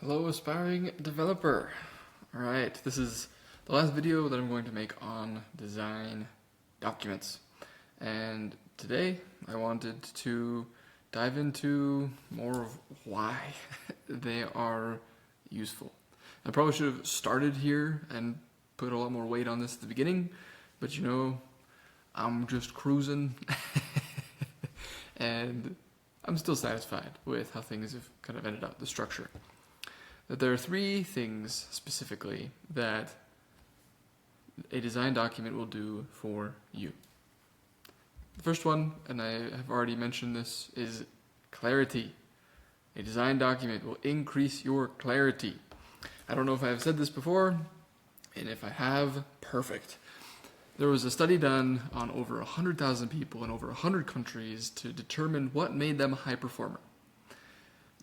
Hello aspiring developer. Alright, this is the last video that I'm going to make on design documents. And today I wanted to dive into more of why they are useful. I probably should have started here and put a lot more weight on this at the beginning, but you know, I'm just cruising and I'm still satisfied with how things have kind of ended up, the structure. That there are three things specifically that a design document will do for you. The first one, and I have already mentioned this, is clarity. A design document will increase your clarity. I don't know if I have said this before, and if I have, perfect. There was a study done on over 100,000 people in over 100 countries to determine what made them a high performer.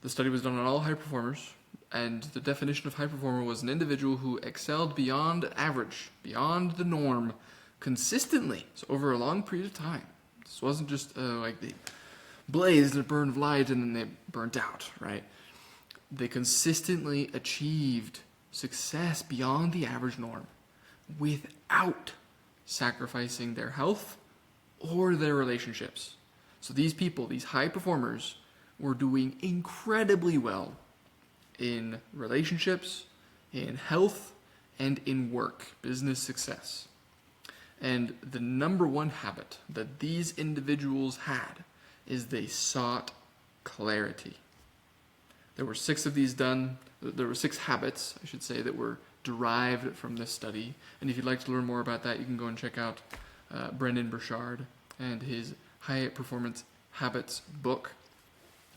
The study was done on all high performers, and the definition of high performer was an individual who excelled beyond average, beyond the norm, consistently, so over a long period of time. This wasn't just like they blazed in a burn of light and then they burnt out, right? They consistently achieved success beyond the average norm without sacrificing their health or their relationships. So these people, these high performers, were doing incredibly well in relationships, in health, and in work, business success. And the number one habit that these individuals had is they sought clarity. There were 6 of these done. There were 6 habits, I should say, that were derived from this study. And if you'd like to learn more about that, you can go and check out Brendan Burchard and his High Performance Habits book.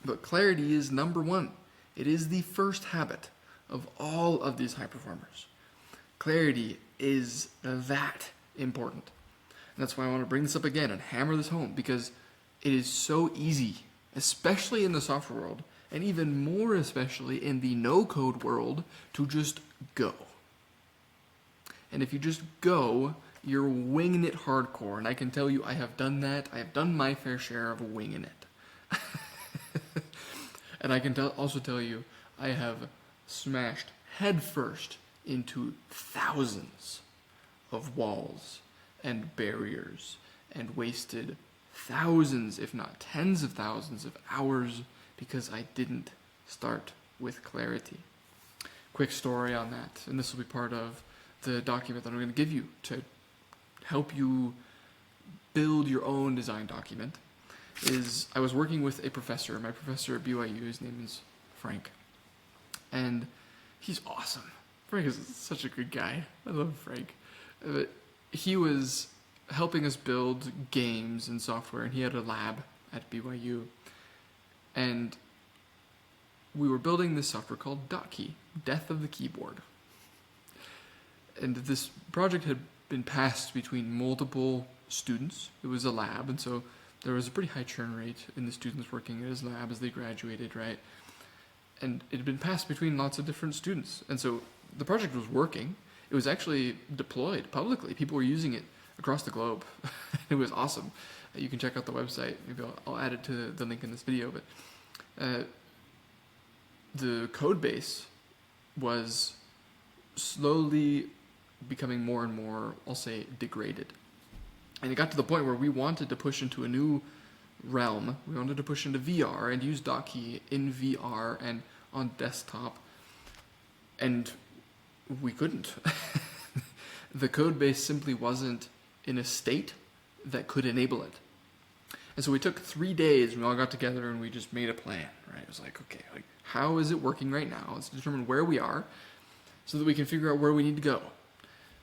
But clarity is number one. It is the first habit of all of these high performers. Clarity is that important. And that's why I want to bring this up again and hammer this home, because it is so easy, especially in the software world, and even more especially in the no-code world, to just go. And if you just go, you're winging it hardcore. And I can tell you I have done that. I have done my fair share of winging it. And I can also tell you, I have smashed headfirst into thousands of walls and barriers and wasted thousands, if not tens of thousands of hours because I didn't start with clarity. Quick story on that, and this will be part of the document that I'm going to give you to help you build your own design document. Is I was working with a professor, my professor at BYU, his name is Frank, and he's awesome. Frank is such a good guy. I love Frank. But he was helping us build games and software, and he had a lab at BYU, and we were building this software called .key, Death of the Keyboard. And this project had been passed between multiple students. It was a lab, and so there was a pretty high churn rate in the students working at his lab as they graduated, right? And it had been passed between lots of different students. And so the project was working. It was actually deployed publicly. People were using it across the globe. It was awesome. You can check out the website. Maybe I'll add it to the link in this video. But the code base was slowly becoming more and more, I'll say, degraded. And it got to the point where we wanted to push into a new realm. We wanted to push into VR and use .key in VR and on desktop. And we couldn't. The code base simply wasn't in a state that could enable it. And so we took 3 days, and we all got together and we just made a plan, right? It was like, okay, how is it working right now? Let's determine where we are so that we can figure out where we need to go.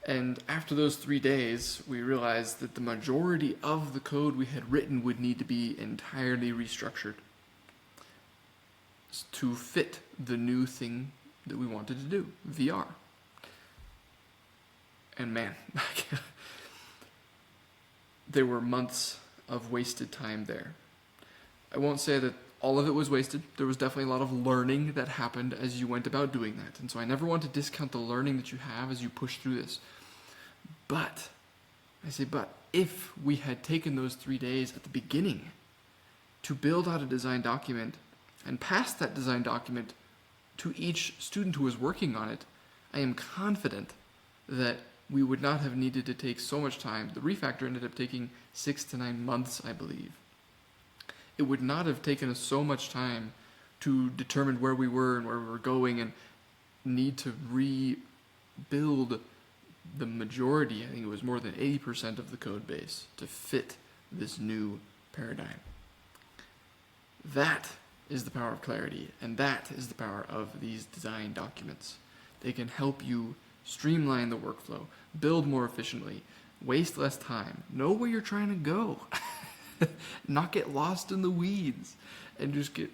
And after those 3 days, we realized that the majority of the code we had written would need to be entirely restructured to fit the new thing that we wanted to do, VR. And man, there were months of wasted time there. I won't say that all of it was wasted. There was definitely a lot of learning that happened as you went about doing that. And so I never want to discount the learning that you have as you push through this. But, if we had taken those 3 days at the beginning to build out a design document and pass that design document to each student who was working on it, I am confident that we would not have needed to take so much time. The refactor ended up taking 6 to 9 months, I believe. It would not have taken us so much time to determine where we were and where we were going and need to rebuild the majority, I think it was more than 80% of the code base to fit this new paradigm. That is the power of clarity, and that is the power of these design documents. They can help you streamline the workflow, build more efficiently, waste less time, know where you're trying to go, not get lost in the weeds, and just get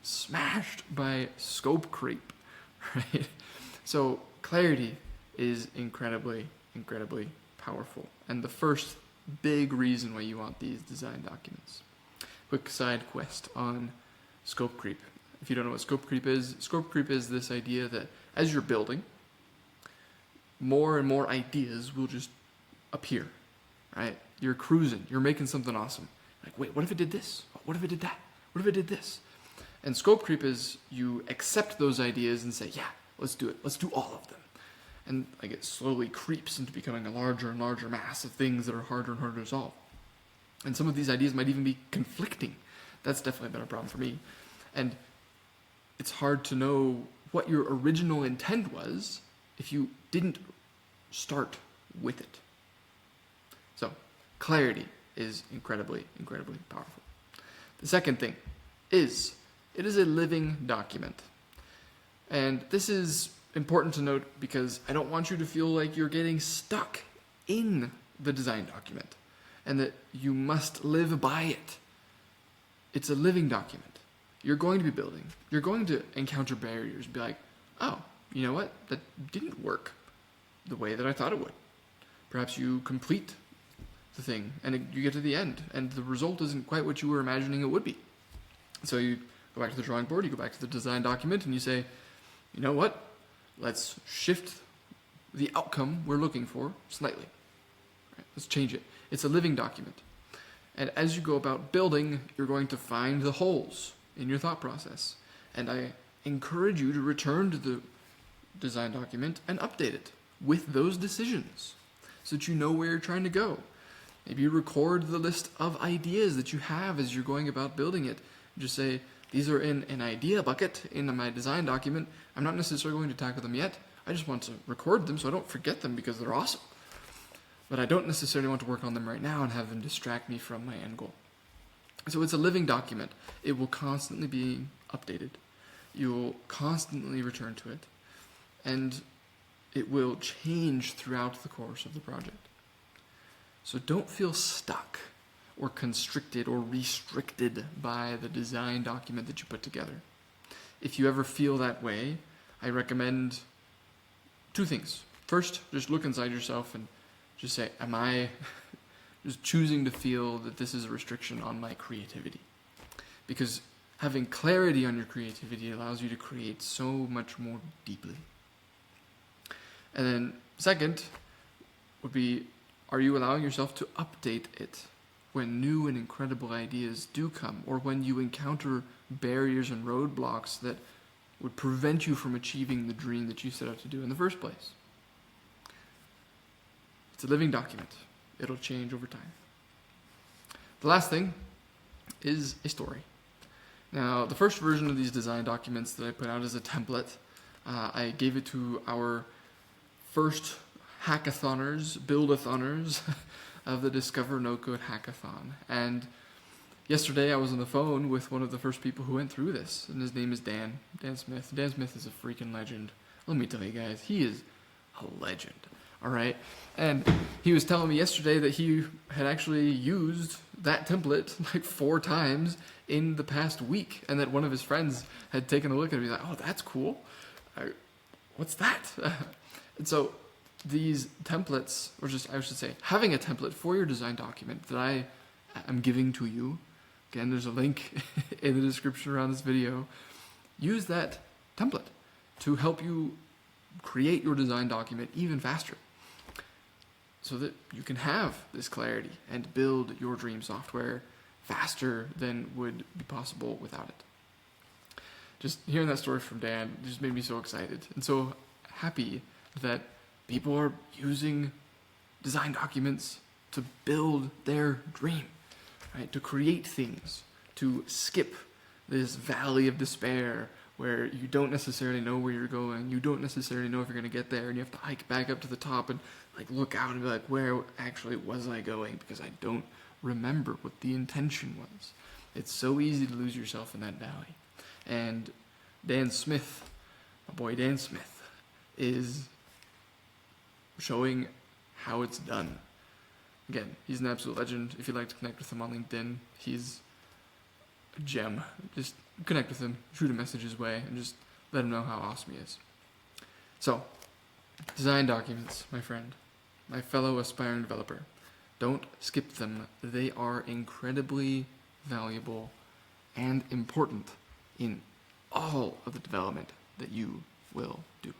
smashed by scope creep, right? So clarity is incredibly, incredibly powerful, and the first big reason why you want these design documents. Quick side quest on scope creep. If you don't know what scope creep is this idea that as you're building, more and more ideas will just appear, right? You're cruising, you're making something awesome. Like, wait, what if it did this? What if it did that? What if it did this? And scope creep is you accept those ideas and say, yeah, let's do it. Let's do all of them. And like it slowly creeps into becoming a larger and larger mass of things that are harder and harder to solve. And some of these ideas might even be conflicting. That's definitely been a problem for me. And it's hard to know what your original intent was if you didn't start with it. So, clarity is incredibly, incredibly powerful. The second thing is, it is a living document. And this is important to note because I don't want you to feel like you're getting stuck in the design document and that you must live by it. It's a living document. You're going to be building. You're going to encounter barriers and be like, oh, you know what? That didn't work the way that I thought it would. Perhaps you complete the thing and you get to the end and the result isn't quite what you were imagining it would be. So you go back to the drawing board, you go back to the design document and you say, you know what? Let's shift the outcome we're looking for slightly. Right? Let's change it. It's a living document. And as you go about building, you're going to find the holes in your thought process. And I encourage you to return to the design document and update it with those decisions so that you know where you're trying to go. Maybe you record the list of ideas that you have as you're going about building it. Just say, these are in an idea bucket in my design document. I'm not necessarily going to tackle them yet. I just want to record them so I don't forget them because they're awesome. But I don't necessarily want to work on them right now and have them distract me from my end goal. So it's a living document. It will constantly be updated. You'll constantly return to it. And it will change throughout the course of the project. So don't feel stuck or constricted or restricted by the design document that you put together. If you ever feel that way, I recommend 2 things. First, just look inside yourself and just say, am I just choosing to feel that this is a restriction on my creativity? Because having clarity on your creativity allows you to create so much more deeply. And then second would be, are you allowing yourself to update it when new and incredible ideas do come, or when you encounter barriers and roadblocks that would prevent you from achieving the dream that you set out to do in the first place? It's a living document. It'll change over time. The last thing is a story. Now, the first version of these design documents that I put out as a template, I gave it to our first hackathoners, build-a-thoners of the Discover NoCode Hackathon. And yesterday I was on the phone with one of the first people who went through this, and his name is Dan Smith. Dan Smith is a freaking legend. Let me tell you guys, he is a legend. All right. And he was telling me yesterday that he had actually used that template like 4 times in the past week, and that one of his friends had taken a look at it and be like, oh, that's cool. What's that? And so these templates, or just, I should say, having a template for your design document that I am giving to you, again, there's a link in the description around this video, use that template to help you create your design document even faster so that you can have this clarity and build your dream software faster than would be possible without it. just hearing that story from Dan just made me so excited and so happy that people are using design documents to build their dream, right? To create things, to skip this valley of despair where you don't necessarily know where you're going, you don't necessarily know if you're going to get there, and you have to hike back up to the top and like look out and be like, where actually was I going? Because I don't remember what the intention was. It's so easy to lose yourself in that valley. And Dan Smith, my boy Dan Smith, is showing how it's done. Again, he's an absolute legend. If you'd like to connect with him on LinkedIn, he's a gem. Just connect with him, shoot a message his way, and just let him know how awesome he is. So, design documents, my friend, my fellow aspiring developer. Don't skip them. They are incredibly valuable and important in all of the development that you will do.